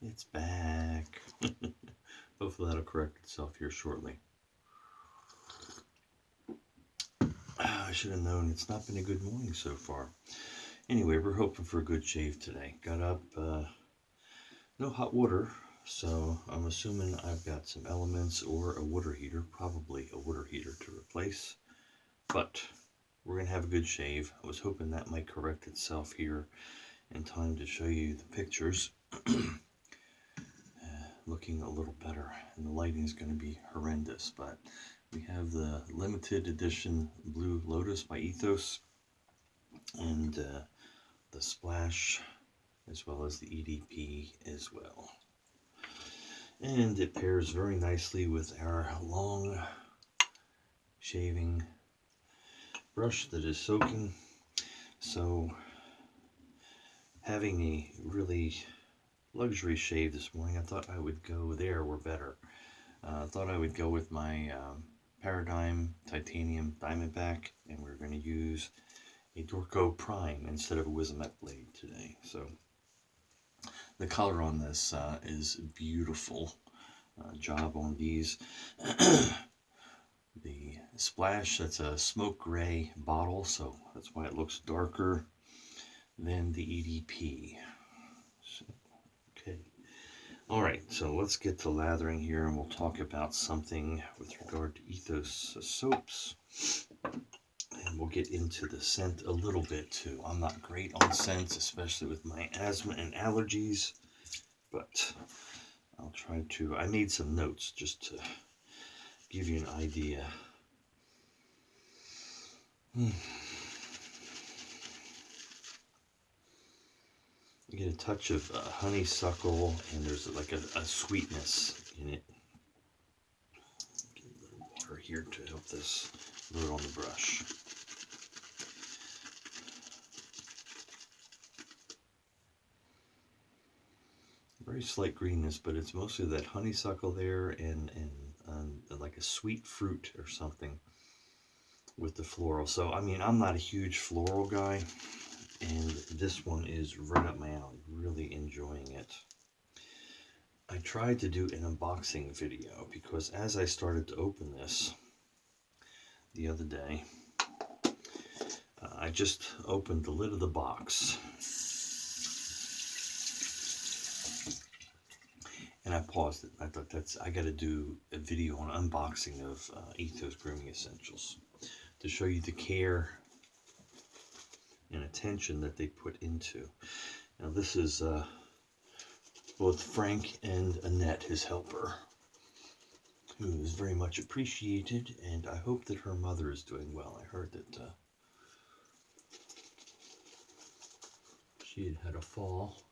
It's back. Hopefully that'll correct itself here shortly. I should have known. It's not been a good morning so far. Anyway, we're hoping for a good shave today. Got up, no hot water, so I'm assuming I've got some elements or a water heater, probably a water heater to replace. But we're going to have a good shave. I was hoping that might correct itself here in time to show you the pictures. Looking a little better, and the lighting is going to be horrendous, but we have the limited edition blue Lotus by Ethos, and the splash, as well as the EDP as well. And it pairs very nicely with our long shaving brush that is soaking. So having a really luxury shave this morning, I thought I would go there or better. I thought I would go with my Paradigm Titanium Diamondback, and we're going to use a Dorco Prime instead of a Wizamet blade today. So the color on this is beautiful. Job on these. The splash, that's a smoke gray bottle, so that's why it looks darker than the EDP. So, okay. All right, so let's get to lathering here, and we'll talk about something with regard to Ethos soaps. And we'll get into the scent a little bit too. I'm not great on scents, especially with my asthma and allergies, but I'll try to. I made some notes just to give you an idea. You get a touch of honeysuckle, and there's like a sweetness in it. Get a little water here to help this load on the brush. Very slight greenness, but it's mostly that honeysuckle there and like a sweet fruit or something with the floral. So, I mean, I'm not a huge floral guy, and this one is right up my alley. Really enjoying it. I tried to do an unboxing video because as I started to open this the other day, I just opened the lid of the box and I paused it. I thought I got to do a video on unboxing of Ethos Grooming Essentials to show you the care and attention that they put into. Now this is both Frank and Annette, his helper, who is very much appreciated, and I hope that her mother is doing well. I heard that she had a fall.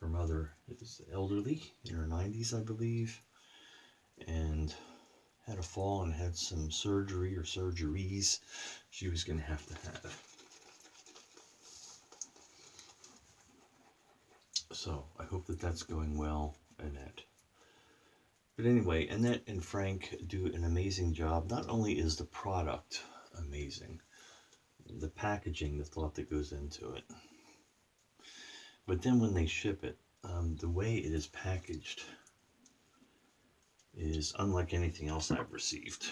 Her mother is elderly, in her 90s, I believe, and had a fall and had some surgery or surgeries she was going to have. So I hope that that's going well, Annette. But anyway, Annette and Frank do an amazing job. Not only is the product amazing, the packaging, the thought that goes into it, but then when they ship it, the way it is packaged is unlike anything else I've received.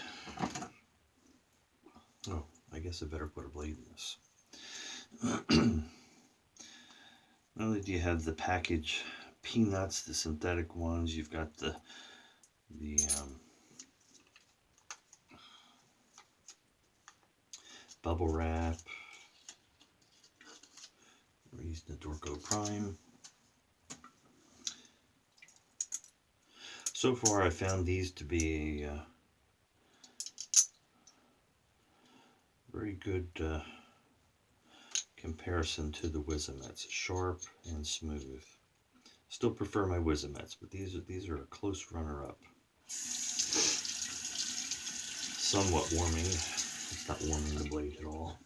Oh, I guess I better put a blade in this. Not only do you have the package peanuts, the synthetic ones, you've got the bubble wrap. We're using the Dorco Prime. So far, I found these to be a very good comparison to the Wizamets, sharp and smooth. Still prefer my Wizamets, but these are a close runner-up. Somewhat warming. It's not warming the blade at all.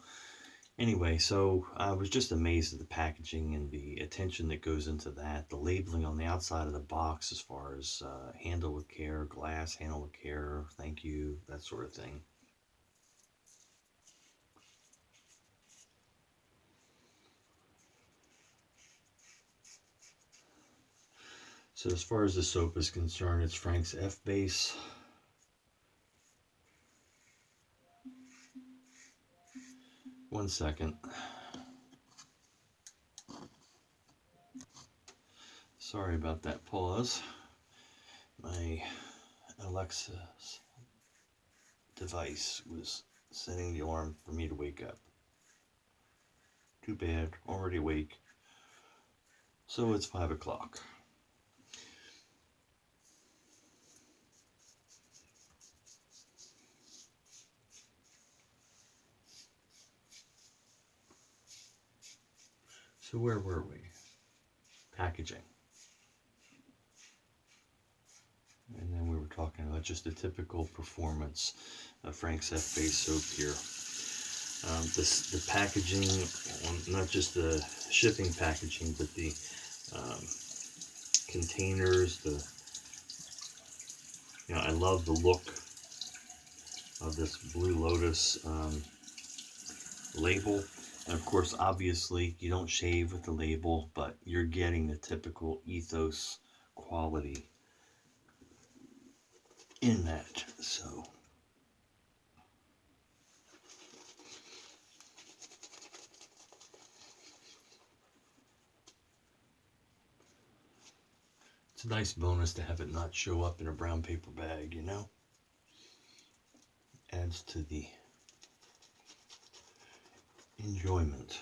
Anyway, so I was just amazed at the packaging and the attention that goes into that. The labeling on the outside of the box as far as handle with care, glass, handle with care, thank you, that sort of thing. So as far as the soap is concerned, it's Frank's F base. One second. Sorry about that pause. My Alexa's device was setting the alarm for me to wake up. Too bad, already awake. So it's 5 o'clock. So where were we? Packaging. And then we were talking about just the typical performance of Frank's F base soap here. The packaging, not just the shipping packaging, but the containers. I love the look of this Blue Lotus label. And of course, obviously, you don't shave with the label, but you're getting the typical Ethos quality in that. So it's a nice bonus to have it not show up in a brown paper bag, you know? Adds to the enjoyment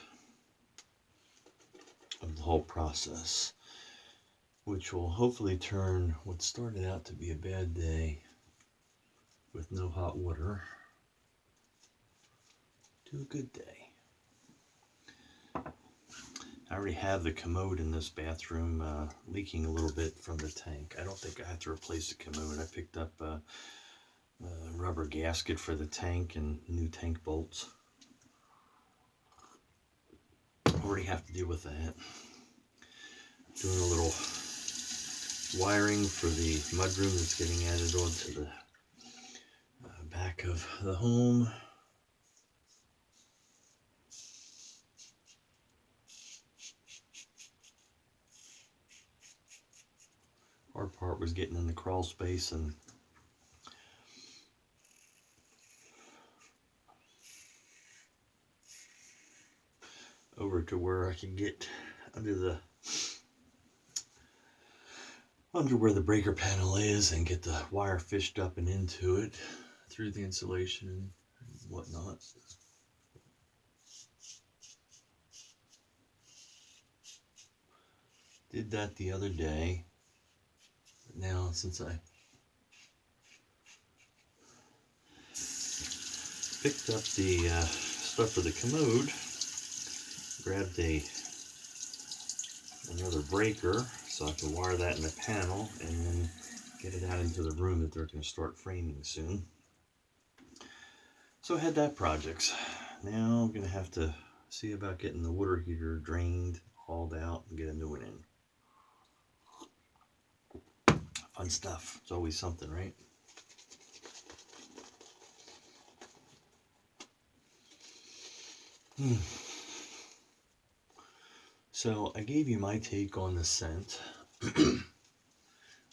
of the whole process, which will hopefully turn what started out to be a bad day with no hot water to a good day. I already have the commode in this bathroom leaking a little bit from the tank. I don't think I have to replace the commode. I picked up a rubber gasket for the tank and new tank bolts. Already have to deal with that. Doing a little wiring for the mudroom that's getting added onto the back of the home. Hard part was getting in the crawl space and over to where I can get under where the breaker panel is and get the wire fished up and into it through the insulation and whatnot. Did that the other day. Now, since I picked up the stuff for the commode, grabbed another breaker so I can wire that in the panel and then get it out into the room that they're going to start framing soon. So I had that project. Now I'm going to have to see about getting the water heater drained, hauled out, and get a new one in. Fun stuff. It's always something, right? So I gave you my take on the scent.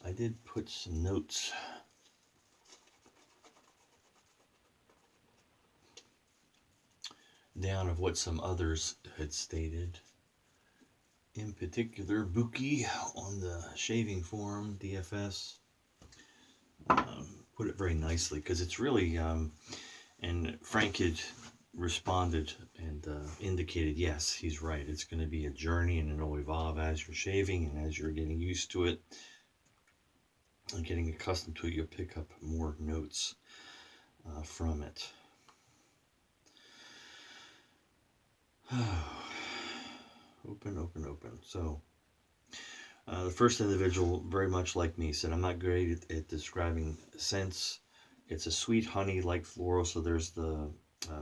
I did put some notes down of what some others had stated. In particular, Buki on the shaving forum, DFS, put it very nicely because it's really, and Frank had responded and indicated, yes, he's right. It's going to be a journey and it'll evolve as you're shaving and as you're getting used to it and getting accustomed to it, you'll pick up more notes from it. Open. So the first individual, very much like me, said, I'm not great at describing scents. It's a sweet honey-like floral, so there's the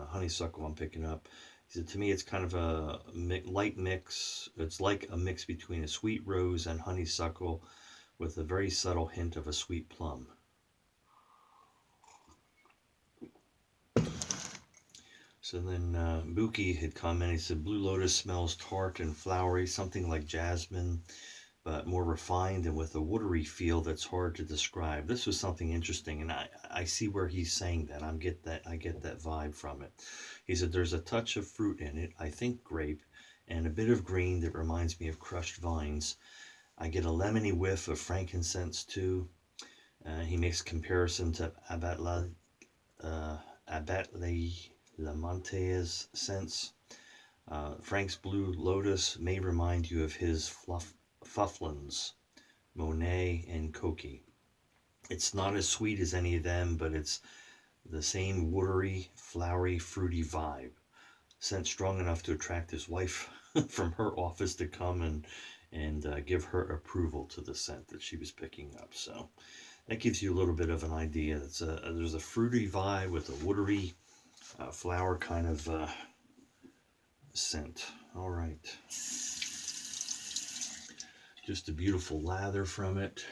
honeysuckle I'm picking up. He said, to me, it's kind of a light mix. It's like a mix between a sweet rose and honeysuckle with a very subtle hint of a sweet plum. So then Buki had commented, he said, Blue Lotus smells tart and flowery, something like jasmine, but more refined and with a watery feel that's hard to describe. This was something interesting, and I see where he's saying that. I get that vibe from it. He said there's a touch of fruit in it, I think grape, and a bit of green that reminds me of crushed vines. I get a lemony whiff of frankincense too. He makes comparison to Abat La Monte's scents. Frank's Blue Lotus may remind you of his Fufflins, Monet, and Cokie. It's not as sweet as any of them, but it's the same watery, flowery, fruity vibe. Scent strong enough to attract his wife from her office to come and give her approval to the scent that she was picking up. So that gives you a little bit of an idea. There's a fruity vibe with a watery flower kind of scent. All right. Just a beautiful lather from it.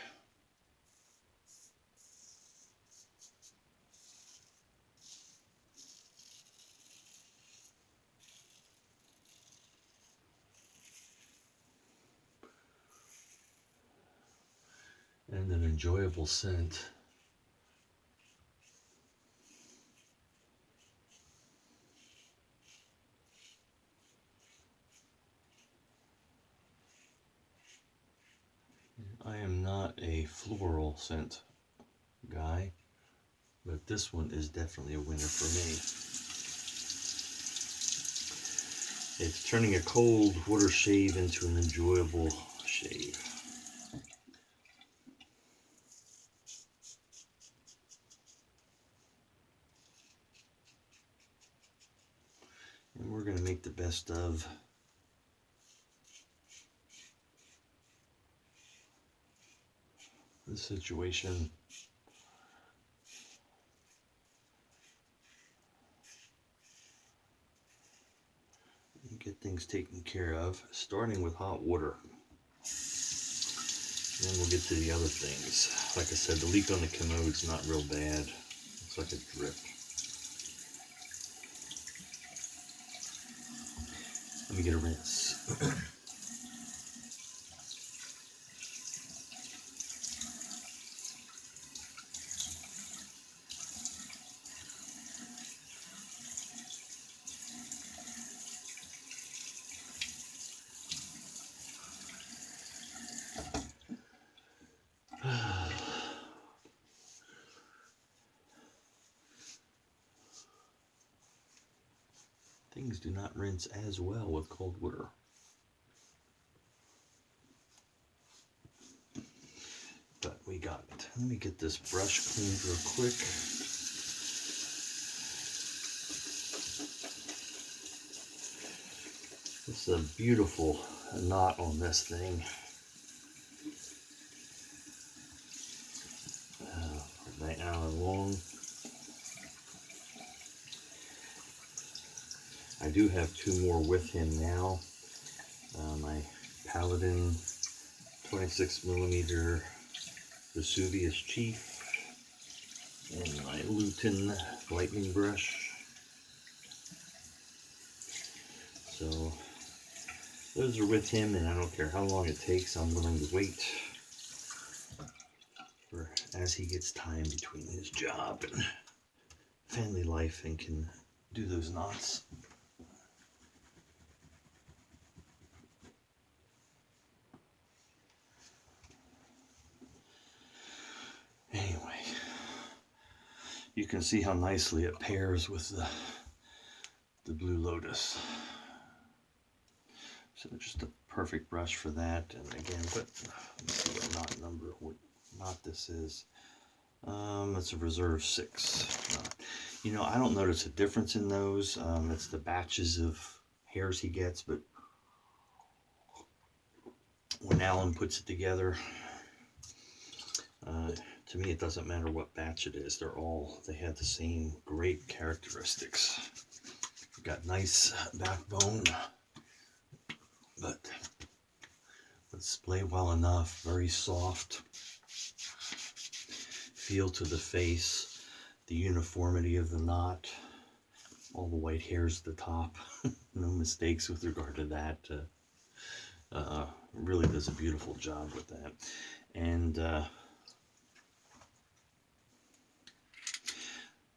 And an enjoyable scent. I am not a floral scent guy, but this one is definitely a winner for me. It's turning a cold water shave into an enjoyable shave. And we're going to make the best of the situation. And get things taken care of, starting with hot water. Then we'll get to the other things. Like I said, the leak on the commode's not real bad. Looks like a drip. Let me get a rinse. Things do not rinse as well with cold water. But we got it. Let me get this brush cleaned real quick. It's a beautiful knot on this thing. Right now long. I do have two more with him now. My Paladin 26mm Vesuvius Chief and my Luton lightning brush. So those are with him, and I don't care how long it takes. I'm willing to wait for as he gets time between his job and family life and can do those knots. Anyway, you can see how nicely it pairs with the Blue Lotus. So just a perfect brush for that. And again, let's see what knot this is. It's a Reserve 6 knot. You know, I don't notice a difference in those. It's the batches of hairs he gets, but when Alan puts it together, to me, it doesn't matter what batch it is. They have the same great characteristics. Got nice backbone, but display well enough. Very soft feel to the face. The uniformity of the knot. All the white hairs at the top. No mistakes with regard to that. really does a beautiful job with that. And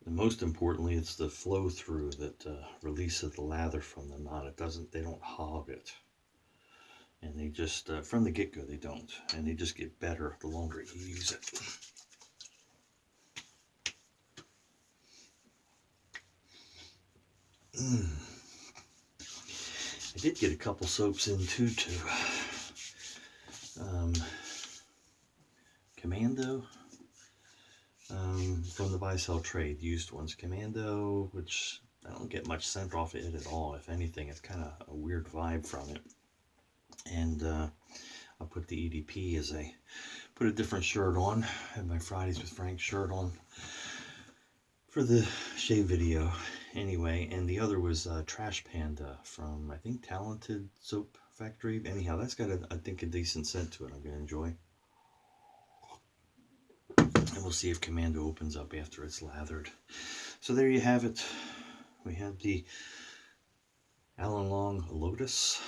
most importantly, it's the flow through that releases the lather from the knot. They don't hog it. And they just, from the get-go, they don't. And they just get better the longer you use it. I did get a couple soaps in too. Commando. From the buy-sell trade, used ones. Commando, which I don't get much scent off it at all. If anything, it's kind of a weird vibe from it. And I'll put the EDP as I put a different shirt on. I had my Fridays with Frank shirt on for the shave video. Anyway, and the other was Trash Panda from, I think, Talented Soap Factory. Anyhow, that's got, I think, a decent scent to it I'm going to enjoy. And we'll see if Commando opens up after it's lathered. So there you have it. We have the Allen Long Lotus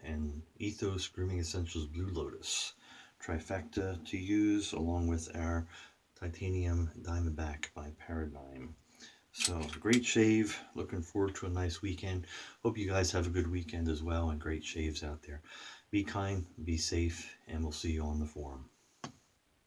and Ethos Grooming Essentials Blue Lotus trifecta to use, along with our Titanium Diamondback by Paradigm. So great shave. Looking forward to a nice weekend. Hope you guys have a good weekend as well, and great shaves out there. Be kind, be safe, and we'll see you on the forum.